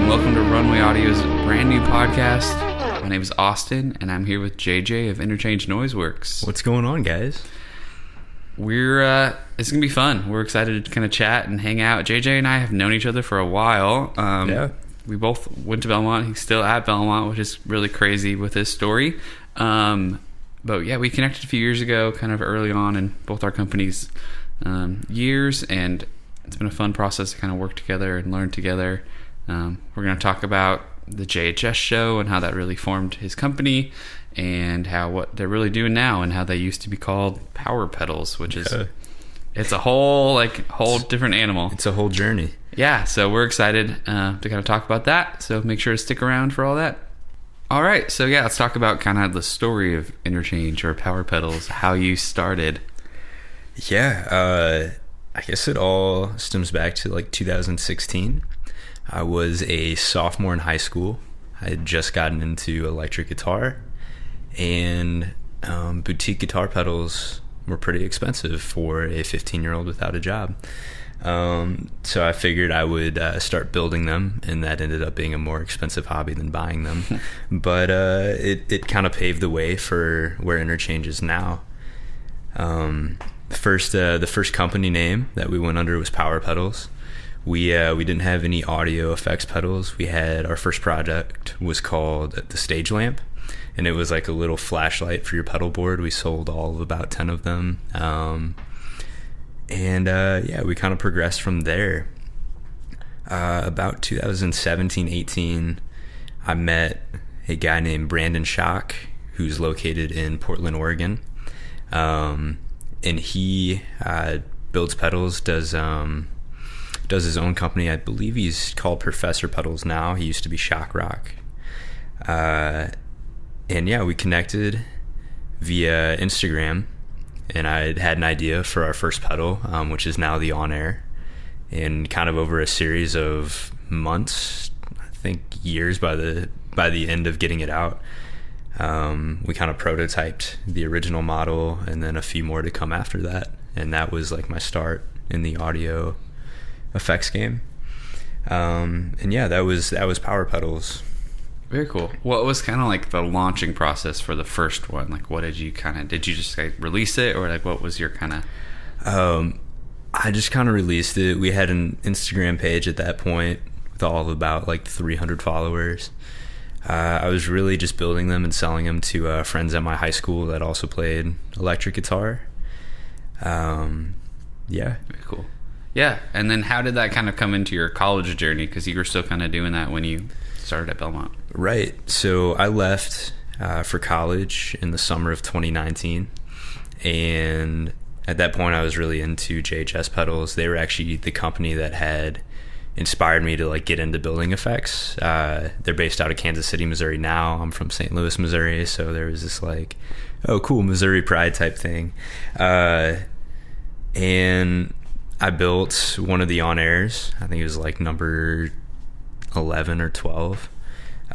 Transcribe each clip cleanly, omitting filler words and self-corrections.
and welcome to Runway Audio's brand new podcast. My name is Austin, and I'm here with JJ of Interchange Noise Works. What's going on, guys? It's gonna be fun. We're excited to kind of chat and hang out. JJ and I have known each other for a while. We both went to Belmont. He's still at Belmont, which is really crazy with his story. But yeah, we connected a few years ago, kind of early on in both our companies' years, and it's been a fun process to kind of work together and learn together. We're going to talk about the JHS show and how that really formed his company, and how what they're really doing now, and how they used to be called Power Pedals, which is it's a whole different animal. It's a whole journey. Yeah, so we're excited to kind of talk about that. So make sure to stick around for all that. All right, so yeah, let's talk about kind of the story of Interchange or Power Pedals, how you started. Yeah, I guess it all stems back to like 2016. I was a sophomore in high school. I had just gotten into electric guitar, and boutique guitar pedals were pretty expensive for a 15-year-old without a job. So I figured I would start building them, and that ended up being a more expensive hobby than buying them. But it kind of paved the way for where Interchange is now. The first company name that we went under was Power Pedals. We didn't have any audio effects pedals. We had our first project was called the Stage Lamp, and it was like a little flashlight for your pedal board. We sold all of about 10 of them. We kind of progressed from there. About 2017-18, I met a guy named Brandon Schock, who's located in Portland, Oregon. And he builds pedals, does his own company. I believe he's called Professor Pedals now. He used to be Shock Rock. We connected via Instagram, and I had an idea for our first pedal, which is now the On Air. And kind of over a series of months, I think years by the end of getting it out, we kind of prototyped the original model, and then a few more to come after that. And that was like my start in the audio effects game. That was Power Pedals. Very cool. What was kind of like the launching process for the first one? Like, what did you just like release it, or like what was your kind of? I just kind of released it. We had an Instagram page at that point with all of about like 300 followers. I was really just building them and selling them to friends at my high school that also played electric guitar. Very cool. Yeah, and then how did that kind of come into your college journey? Because you were still kind of doing that when you started at Belmont. Right. So I left for college in the summer of 2019, and at that point I was really into JHS Pedals. They were actually the company that had inspired me to like get into building effects. They're based out of Kansas City, Missouri now. I'm from St. Louis, Missouri, so there was this like, oh cool, Missouri pride type thing. And I built one of the On Airs. I think it was like number 11 or 12,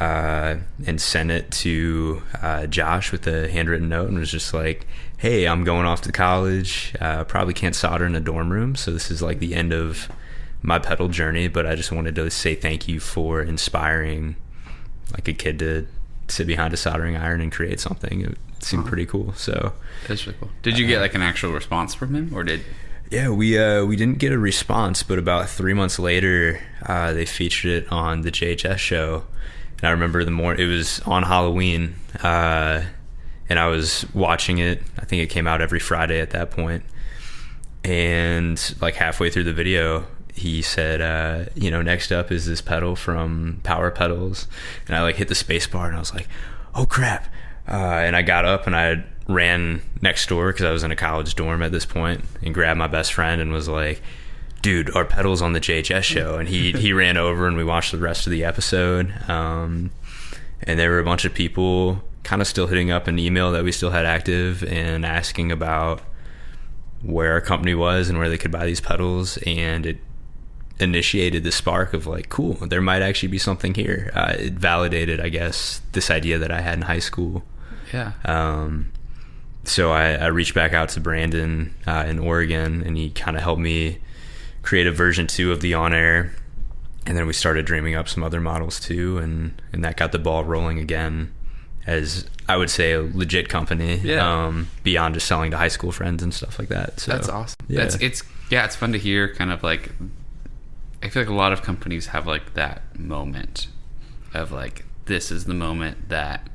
and sent it to Josh with a handwritten note, and was just like, hey, I'm going off to college, probably can't solder in a dorm room, so this is like the end of my pedal journey, but I just wanted to say thank you for inspiring like a kid to sit behind a soldering iron and create something. It seemed pretty cool. So that's really cool. Did you get like an actual response from him, or did? Yeah, we didn't get a response, but about 3 months later, they featured it on the JHS show. And I remember it was on Halloween, and I was watching it. I think it came out every Friday at that point. And like halfway through the video, he said, next up is this pedal from Power Pedals. And I like hit the space bar, and I was like, oh crap. And I got up and I ran next door, because I was in a college dorm at this point, and grabbed my best friend and was like, dude, our pedal's on the JHS show. And he ran over, and we watched the rest of the episode. And there were a bunch of people kind of still hitting up an email that we still had active and asking about where our company was and where they could buy these pedals. And it initiated the spark of like, cool, there might actually be something here. It validated, I guess, this idea that I had in high school. Yeah. So I reached back out to Brandon in Oregon, and he kind of helped me create a version 2 of the On Air. And then we started dreaming up some other models too, and that got the ball rolling again as, I would say, a legit company, beyond just selling to high school friends and stuff like that. So that's awesome. Yeah. It's fun to hear kind of like, I feel like a lot of companies have like that moment of like, this is the moment that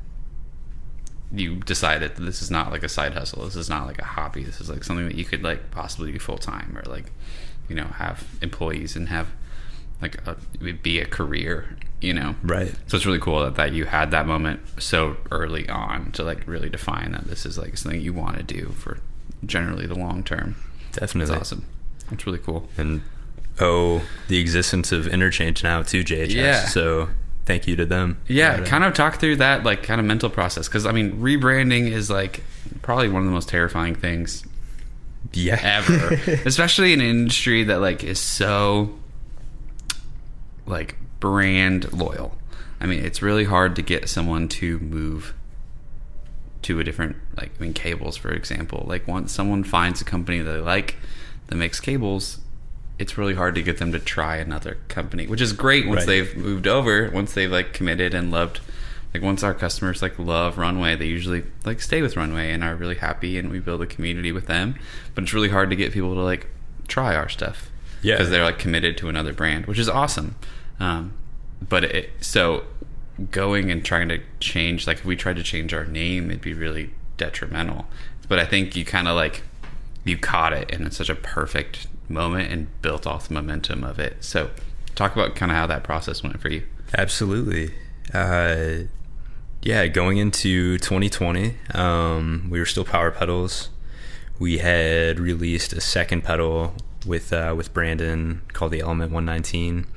you decided that this is not like a side hustle. This is not like a hobby. This is like something that you could like possibly do full time, or like, you know, have employees and have like it'd be a career, you know? Right. So it's really cool that you had that moment so early on to like really define that this is like something you want to do for generally the long term. Definitely. That's awesome. That's really cool. And the existence of Interchange now to JHS. Yeah. So thank you to them. Yeah. Kind of talk through that like kind of mental process. Cause I mean, rebranding is like probably one of the most terrifying things ever, especially in an industry that like is so like brand loyal. I mean, it's really hard to get someone to move to a different, like, I mean, cables, for example. Like, once someone finds a company that they like that makes cables, it's really hard to get them to try another company, which is great once they've moved over, once they've like committed and loved. Like, once our customers like love Runway, they usually like stay with Runway and are really happy, and we build a community with them. But it's really hard to get people to like try our stuff, because they're like committed to another brand, which is awesome. So going and trying to change, like if we tried to change our name, it'd be really detrimental. But I think you kind of like, you caught it in such a perfect moment and built off the momentum of it. So talk about kind of how that process went for you. Absolutely. Going into 2020, we were still Power Pedals. We had released a second pedal with Brandon called the Element 119,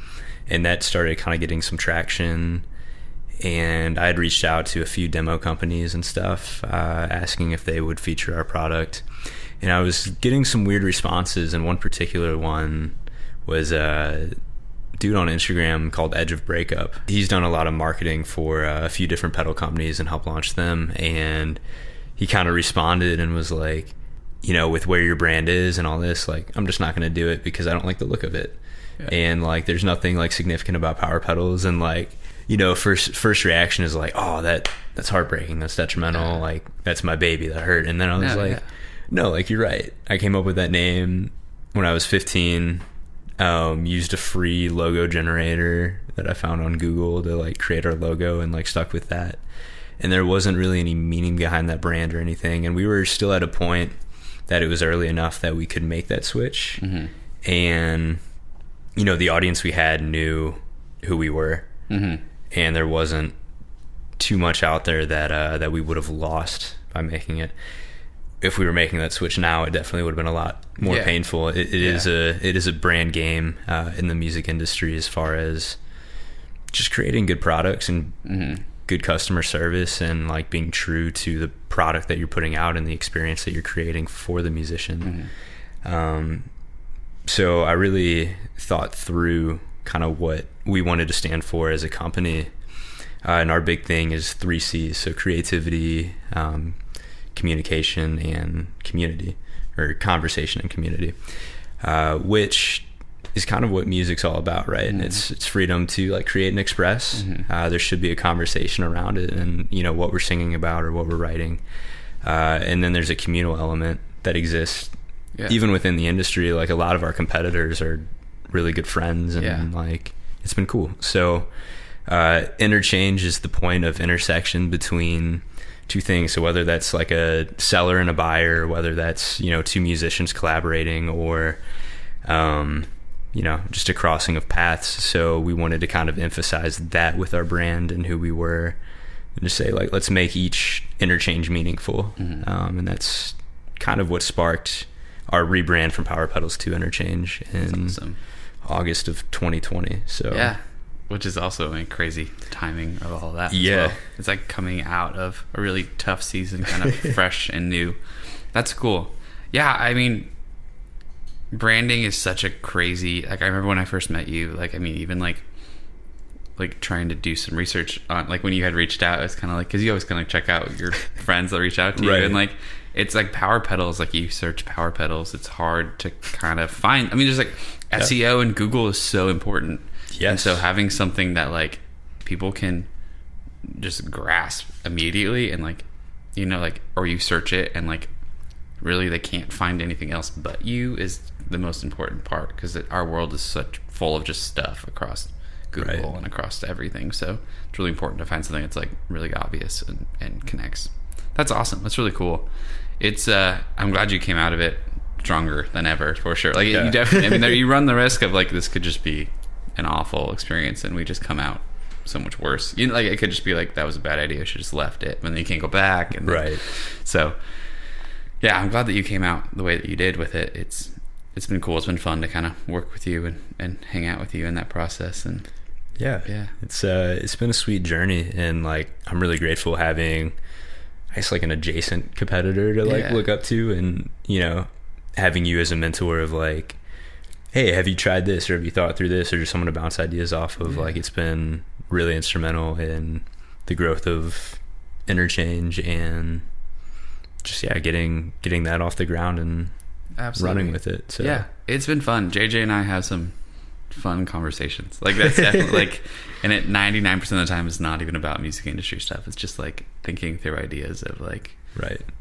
and that started kind of getting some traction. And I had reached out to a few demo companies and stuff, asking if they would feature our product. And I was getting some weird responses, and one particular one was a dude on Instagram called Edge of Breakup. He's done a lot of marketing for a few different pedal companies and helped launch them. And he kind of responded and was like, you know, with where your brand is and all this, like, I'm just not going to do it because I don't like the look of it. Yeah. And like, there's nothing like significant about Power Pedals. And like, you know, first reaction is like, oh, that's heartbreaking. That's detrimental. Yeah. Like, that's my baby that hurt. And then I was no, like, you're right. I came up with that name when I was 15, used a free logo generator that I found on Google to like create our logo, and like stuck with that. And there wasn't really any meaning behind that brand or anything. And we were still at a point that it was early enough that we could make that switch. Mm-hmm. And, you know, the audience we had knew who we were. Mm-hmm. And there wasn't too much out there that we would have lost by making it. If we were making that switch now, it definitely would have been a lot more painful. It is a brand game in the music industry, as far as just creating good products and good customer service, and like being true to the product that you're putting out and the experience that you're creating for the musician. So I really thought through kind of what we wanted to stand for as a company. And our big thing is 3 C's. So creativity, communication, and community, or conversation and community, which is kind of what music's all about, right? And it's freedom to like create and express. There should be a conversation around it, and you know, what we're singing about or what we're writing. And then there's a communal element that exists even within the industry. Like, a lot of our competitors are really good friends, and like, it's been cool. So Interchange is the point of intersection between two things. So whether that's like a seller and a buyer, whether that's, you know, 2 musicians collaborating, or you know, just a crossing of paths. So we wanted to kind of emphasize that with our brand and who we were, and just say like, let's make each interchange meaningful. And that's kind of what sparked our rebrand from Power Pedals to Interchange in August of 2020. So which is also a crazy timing of all that. Well. It's like coming out of a really tough season, kind of fresh and new. That's cool. Yeah, I mean, branding is such a crazy, like, I remember when I first met you, like, I mean, even like trying to do some research on, like, when you had reached out, it's kind of like, because you always kind of check out your friends that reach out to you, and like, it's like Power Pedals, like, you search Power Pedals, it's hard to kind of find. I mean, there's like SEO and Google is so important. Yes. And so having something that like people can just grasp immediately and like, you know, like, or you search it and like really they can't find anything else but you is the most important part, because our world is such full of just stuff across Google and across everything. So it's really important to find something that's like really obvious and connects. That's awesome. That's really cool. It's I'm glad you came out of it stronger than ever, for sure. Like you definitely, I mean, you run the risk of like this could just be an awful experience and we just come out so much worse. You know, like it could just be like that was a bad idea, I should just left it, and then you can't go back. And then, so yeah, I'm glad that you came out the way that you did with it. It's been cool. It's been fun to kind of work with you and hang out with you in that process. And yeah, it's been a sweet journey, and like I'm really grateful having, I guess, like an adjacent competitor to like look up to, and you know, having you as a mentor of like, hey, have you tried this, or have you thought through this, or just someone to bounce ideas off of. Like it's been really instrumental in the growth of Interchange and just getting that off the ground and running with it. So yeah, it's been fun. JJ and I have some fun conversations. Like that's definitely like, and it 99% of the time is not even about music industry stuff. It's just like thinking through ideas of like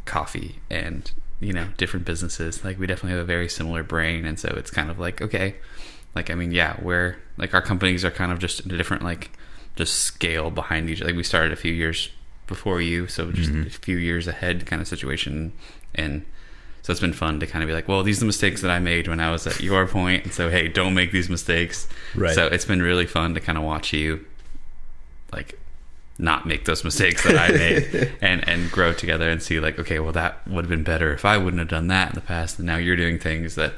coffee and, you know, different businesses. Like we definitely have a very similar brain, and so it's kind of like, okay, like I mean, we're like our companies are kind of just in a different like just scale behind each other. Like we started a few years before you, so just a few years ahead kind of situation. And so it's been fun to kind of be like, well, these are the mistakes that I made when I was at your point, and so hey, don't make these mistakes. So it's been really fun to kind of watch you like not make those mistakes that I made and grow together and see like, okay, well that would have been better if I wouldn't have done that in the past, and now you're doing things that,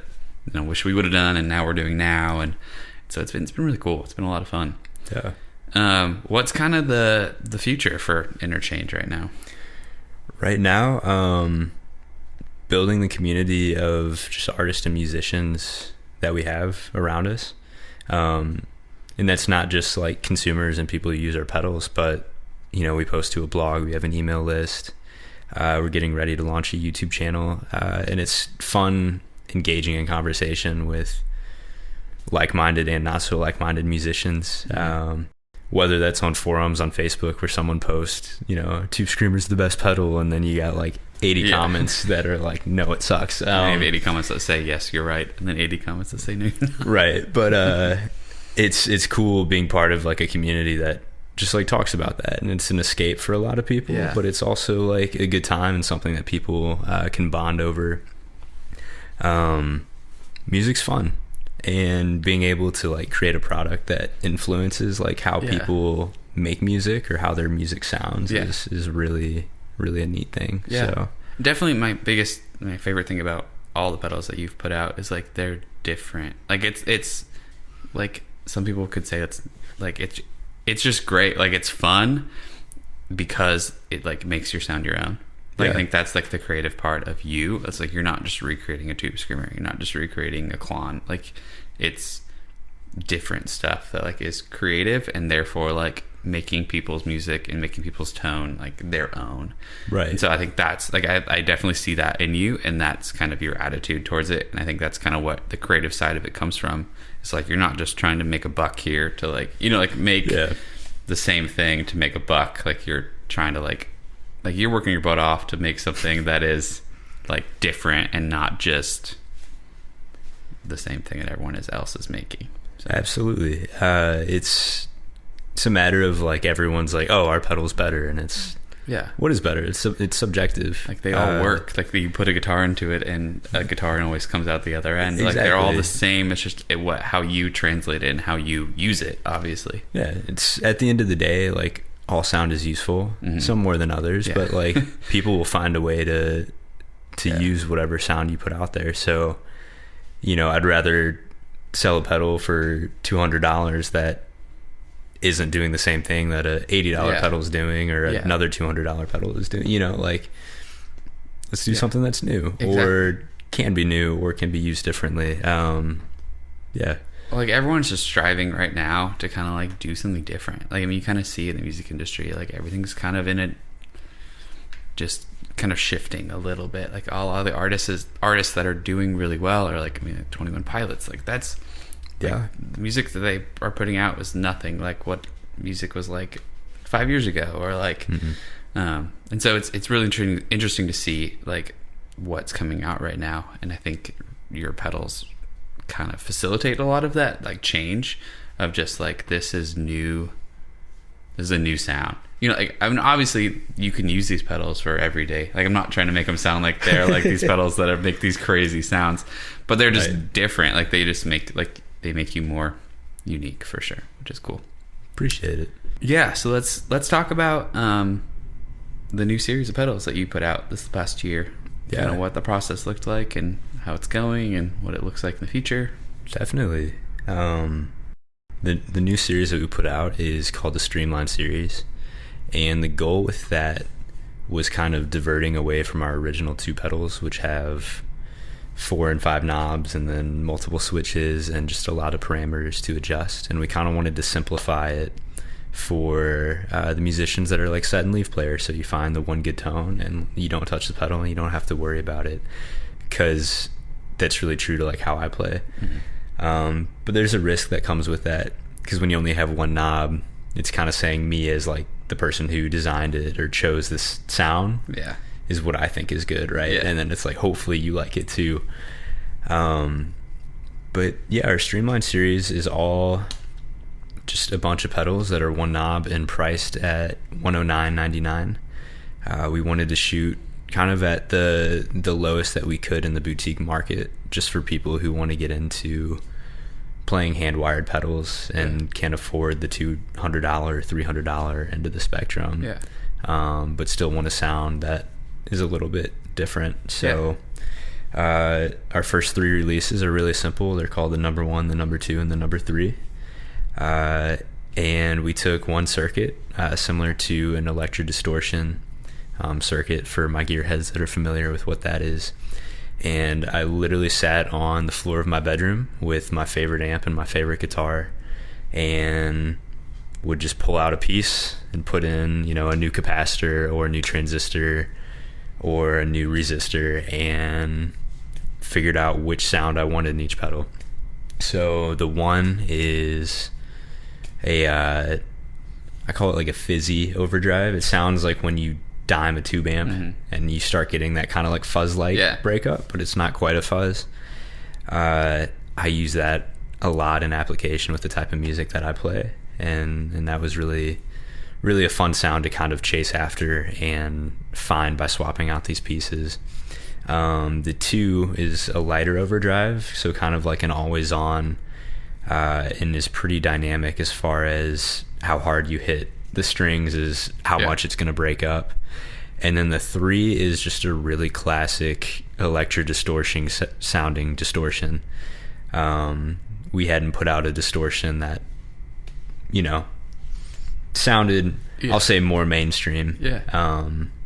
you know, wish we would have done and now we're doing now. And so it's been really cool. It's been a lot of fun. What's kind of the future for Interchange right now? Building the community of just artists and musicians that we have around us. And that's not just like consumers and people who use our pedals, but, you know, we post to a blog, we have an email list. We're getting ready to launch a YouTube channel. And it's fun engaging in conversation with like-minded and not so like-minded musicians. Whether that's on forums on Facebook where someone posts, you know, Tube Screamer's the best pedal, and then you got like 80 comments that are like, no, it sucks. I have 80 comments that say, yes, you're right, and then 80 comments that say no. But it's cool being part of like a community that just like talks about that, and it's an escape for a lot of people, but it's also like a good time and something that people can bond over. Music's fun, and being able to like create a product that influences like how people make music or how their music sounds is really a neat thing. So definitely my favorite thing about all the pedals that you've put out is like they're different. Like it's like some people could say it's like it's just great. Like it's fun because it like makes your sound your own. Like I think that's like the creative part of you. It's like you're not just recreating a Tube Screamer, you're not just recreating a Klon. Like it's different stuff that like is creative, and therefore like making people's music and making people's tone like their own. And so I think that's like I definitely see that in you, and that's kind of your attitude towards it. And I think that's kind of what the creative side of it comes from. It's like you're not just trying to make a buck here to like, you know, like make the same thing to make a buck. Like you're trying to like you're working your butt off to make something that is like different and not just the same thing that everyone else is making. So. Absolutely. It's a matter of like everyone's like, oh, our pedal's better, and it's what is better? It's subjective. Like they all work. Like you put a guitar into it, and a guitar always comes out the other end. Like they're all the same. It's just how you translate it and how you use it. Obviously. Yeah. It's at the end of the day, like all sound is useful. Some more than others, but like people will find a way to use whatever sound you put out there. So, you know, I'd rather sell a pedal for $200 that isn't doing the same thing that a $80 pedal is doing, or another $200 pedal is doing. You know, like let's do something that's new, or can be new, or can be used differently. Like everyone's just striving right now to kind of like do something different. Like I mean, you kind of see in the music industry, like everything's kind of in a just kind of shifting a little bit. Like all the artists that are doing really well are like, I mean, 21 Pilots. Like that's Yeah. Like, the music that they are putting out is nothing like what music was like 5 years ago, or like, and so it's really interesting to see like what's coming out right now. And I think your pedals kind of facilitate a lot of that, like change of just like, this is a new sound. You know, like, I mean, obviously you can use these pedals for every day. Like, I'm not trying to make them sound like they're like these pedals that make these crazy sounds, but they're just different. Like, they just make you more unique for sure, which is cool. Appreciate it. Yeah. So let's talk about the new series of pedals that you put out this past year. Yeah. Kind of what the process looked like and how it's going and what it looks like in the future. Definitely. The new series that we put out is called the Streamline Series. And the goal with that was kind of diverting away from our original 2 pedals, which have 4 and 5 knobs and then multiple switches and just a lot of parameters to adjust. And we kind of wanted to simplify it for the musicians that are like set and leave players. So you find the one good tone and you don't touch the pedal and you don't have to worry about it, because that's really true to like how I play. But there's a risk that comes with that, because when you only have one knob, it's kind of saying me as like the person who designed it or chose this sound is what I think is good, right? And then it's like, hopefully you like it too. But yeah, our Streamline series is all just a bunch of pedals that are one knob and priced at $109.99. We wanted to shoot kind of at the lowest that we could in the boutique market, just for people who want to get into playing hand-wired pedals and can't afford the $200, $300 end of the spectrum, but still want a sound that is a little bit different. So our first 3 releases are really simple. They're called the number 1, the number 2, and the number 3. And we took one circuit similar to an electro distortion circuit for my gearheads that are familiar with what that is. And I literally sat on the floor of my bedroom with my favorite amp and my favorite guitar, and would just pull out a piece and put in, you know, a new capacitor or a new transistor or a new resistor, and figured out which sound I wanted in each pedal. So the one is I call it like a fizzy overdrive. It sounds like when you dime a tube amp and you start getting that kind of like fuzz light breakup, but it's not quite a fuzz. I use that a lot in application with the type of music that I play, and that was really a fun sound to kind of chase after and find by swapping out these pieces. The 2 is a lighter overdrive, so kind of like an always on, and is pretty dynamic as far as how hard you hit the strings is how much it's going to break up. And then the 3 is just a really classic electro distortion sounding distortion. We hadn't put out a distortion that, you know, sounded, I'll say, more mainstream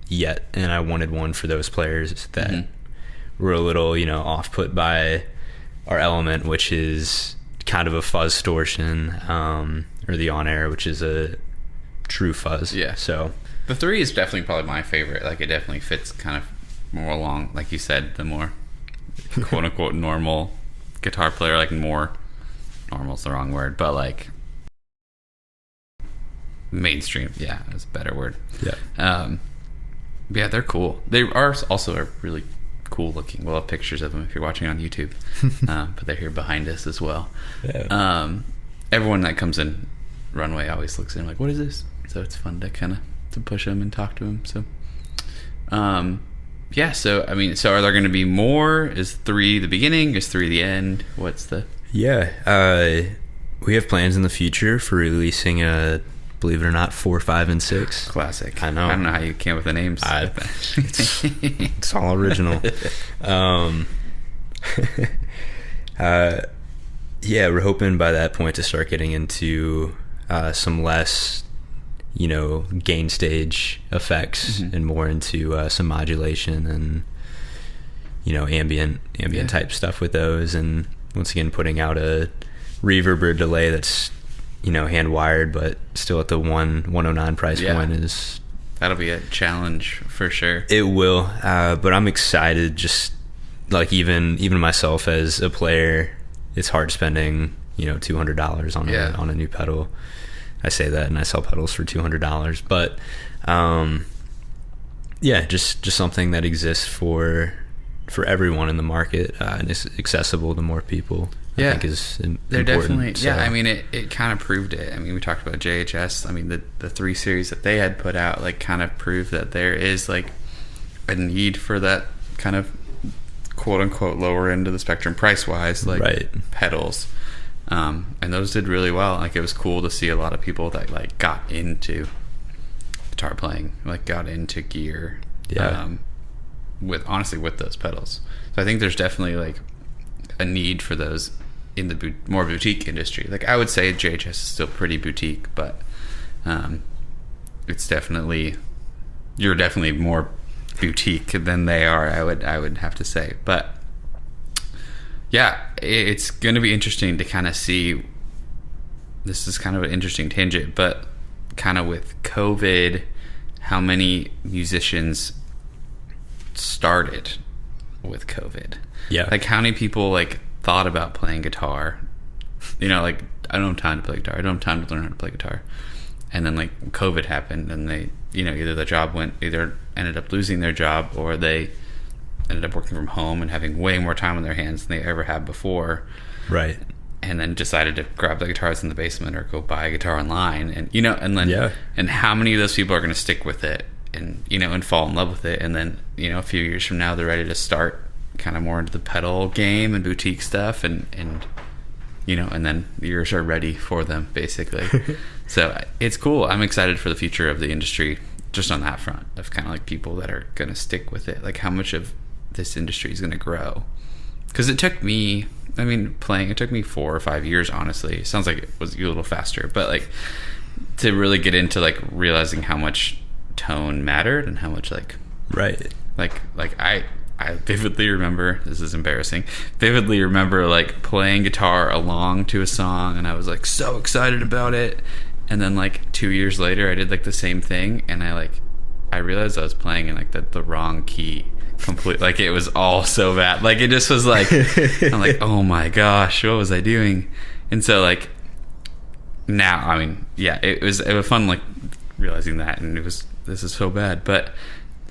yet. And I wanted one for those players that were a little, you know, off put by our element, which is kind of a fuzz distortion, or the on air, which is a true fuzz. So the 3 is definitely probably my favorite. Like, it definitely fits kind of more along, like you said, the more quote unquote normal guitar player. Like, more normal's the wrong word, but like mainstream, that's a better word. They're cool. They are also really cool looking. We'll have pictures of them if you're watching on YouTube, but they're here behind us as well. Everyone that comes in Runway always looks at him like, what is this? So it's fun to kind of to push him and talk to him. So so I mean, so are there going to be more? Is 3 the beginning? Is 3 the end? What's the we have plans in the future for releasing believe it or not, 4, 5, and 6. Classic. I know. I don't know how you came up with the names. It's all original. We're hoping by that point to start getting into some less, you know, gain stage effects and more into some modulation and, you know, ambient type stuff with those. And once again, putting out a reverb or delay that's, you know, hand wired, but still at the 109 price point is. That'll be a challenge for sure. It will, but I'm excited. Just like even myself as a player, it's hard spending $200 on a new pedal. I say that and I sell pedals for $200, but just something that exists for everyone in the market, and is accessible to more people. I think is they're important. Definitely, so. I mean, it kind of proved it. I mean, we talked about JHS. I mean, the 3 series that they had put out, like, kind of proved that there is, like, a need for that kind of quote unquote lower end of the spectrum price wise, like pedals. And those did really well. Like, it was cool to see a lot of people that, like, got into guitar playing, like, got into gear. With those pedals. So I think there's definitely, like, a need for those in the more boutique industry. Like, I would say JHS is still pretty boutique, but it's definitely, you're definitely more boutique than they are, I would have to say. But yeah, it's going to be interesting to kind of see. This is kind of an interesting tangent, but kind of with COVID, how many musicians started with COVID. Like, how many people, like, thought about playing guitar, like, I don't have time to play guitar, I don't have time to learn how to play guitar, and then, like, COVID happened, and they either the job ended up losing their job, or they ended up working from home and having way more time on their hands than they ever had before, and then decided to grab the guitars in the basement or go buy a guitar online, and and how many of those people are going to stick with it and and fall in love with it, and then a few years from now they're ready to start kind of more into the pedal game and boutique stuff, and then yours are ready for them, basically. So it's cool. I'm excited for the future of the industry, just on that front, of kind of like people that are going to stick with it, like how much of this industry is going to grow. Because it took me, it took me 4 or 5 years, honestly. It sounds like it was a little faster, but, like, to really get into, like, realizing how much tone mattered and how much, like, I vividly remember, this is embarrassing, like, playing guitar along to a song, and I was, like, so excited about it, and then, like, 2 years later I did, like, the same thing, and I realized I was playing in, like, the wrong key completely. Like, it was all so bad. Like, it just was like, I'm like, oh my gosh, what was I doing? And so, like, now, it was fun, like, realizing that, and this is so bad, but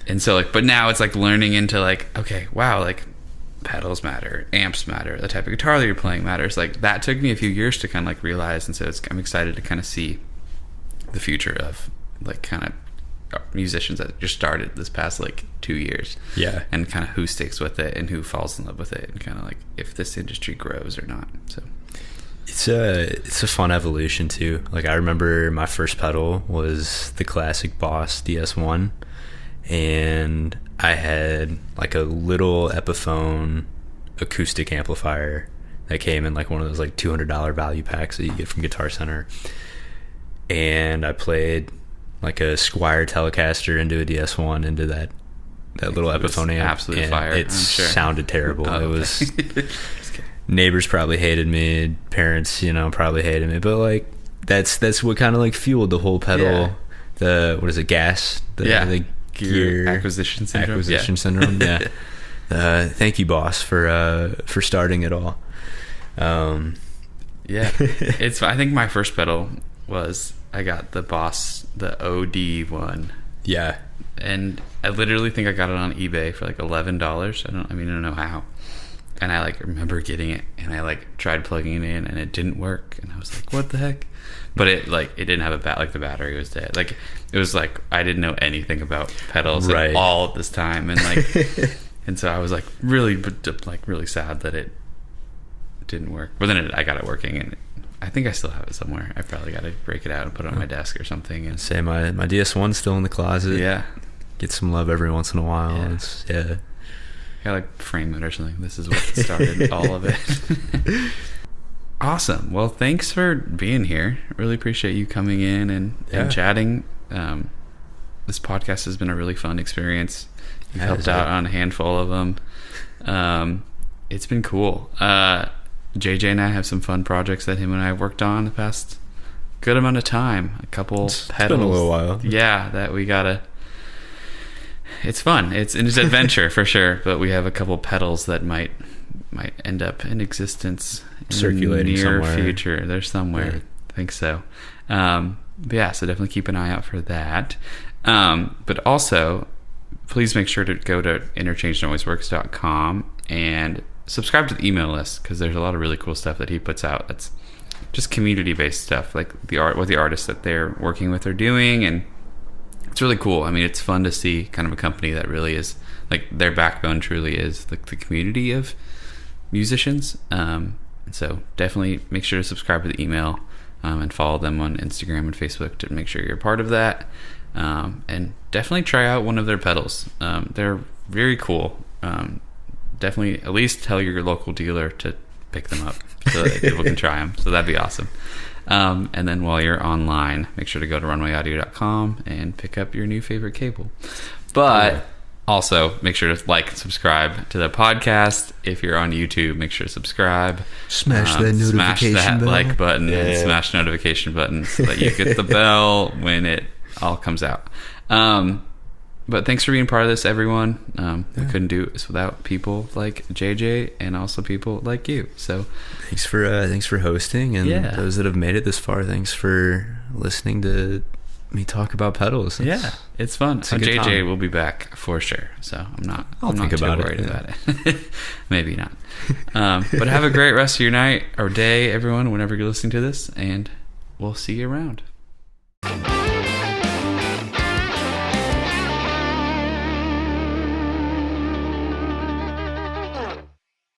now it's, like, learning into, like, okay, wow, like, pedals matter, amps matter, the type of guitar that you're playing matters. Like, that took me a few years to kind of, like, realize, and so I'm excited to kind of see the future of, like, kind of musicians that just started this past, like, 2 years, and kind of who sticks with it and who falls in love with it, and kind of, like, if this industry grows or not. So it's a fun evolution too. Like, I remember my first pedal was the classic Boss DS1, and I had, like, a little Epiphone acoustic amplifier that came in, like, one of those, like, $200 value packs that you get from Guitar Center, and I played, like, a Squier Telecaster into a DS1 into that little Epiphone amp. Absolute fire. It sounded terrible. It was neighbors probably hated me, parents probably hated me, but, like, that's what kind of, like, fueled the whole pedal. The what is it, gas, the gear acquisition syndrome. Thank you, Boss, for starting it all. It's, I think my first pedal was, I got the Boss, the OD one. And I literally think I got it on eBay for, like, $11. I don't know how. And I, like, remember getting it, and I, like, tried plugging it in, and it didn't work, and I was like, what the heck? But it didn't have the battery was dead. Like, it was like, I didn't know anything about pedals at all at this time, and, like, and so I was, like, really sad that it didn't work. But then I got it working, and I think I still have it somewhere. I probably got to break it out and put it on my desk or something. And say my DS1's still in the closet. Get some love every once in a while. Gotta, like, frame it or something. This is what started all of it. Awesome. Well, thanks for being here. Really appreciate you coming in and chatting. This podcast has been a really fun experience. You've helped out on a handful of them. It's been cool. JJ and I have some fun projects that him and I have worked on the past good amount of time. A couple pedals. It's been a little while. That we gotta. It's fun. It's an adventure for sure. But we have a couple pedals that might might end up in existence in circulating the near somewhere. future. They're somewhere. Yeah. I think so. But yeah, so definitely keep an eye out for that. But also, please make sure to go to interchangenoiseworks.com and subscribe to the email list, because there's a lot of really cool stuff that he puts out that's just community-based stuff, like what the artists that they're working with are doing, and it's really cool. I mean, it's fun to see kind of a company that really is, like, their backbone truly is the community of musicians. And so definitely make sure to subscribe to the email, and follow them on Instagram and Facebook to make sure you're a part of that. And definitely try out one of their pedals. They're very cool. Definitely at least tell your local dealer to pick them up so that people can try them. So that'd be awesome. And then while you're online, make sure to go to runwayaudio.com and pick up your new favorite cable. But also make sure to like and subscribe to the podcast. If you're on YouTube, make sure to subscribe. Smash that notification bell. Like button and smash notification button so that you get the bell when it all comes out. But thanks for being part of this, everyone. We couldn't do this without people like JJ and also people like you. So thanks for hosting, and those that have made it this far, thanks for listening to me talk about pedals. It's fun. JJ will be back for sure. So I'm not too worried about it. Maybe not. But have a great rest of your night or day, everyone, whenever you're listening to this, and we'll see you around.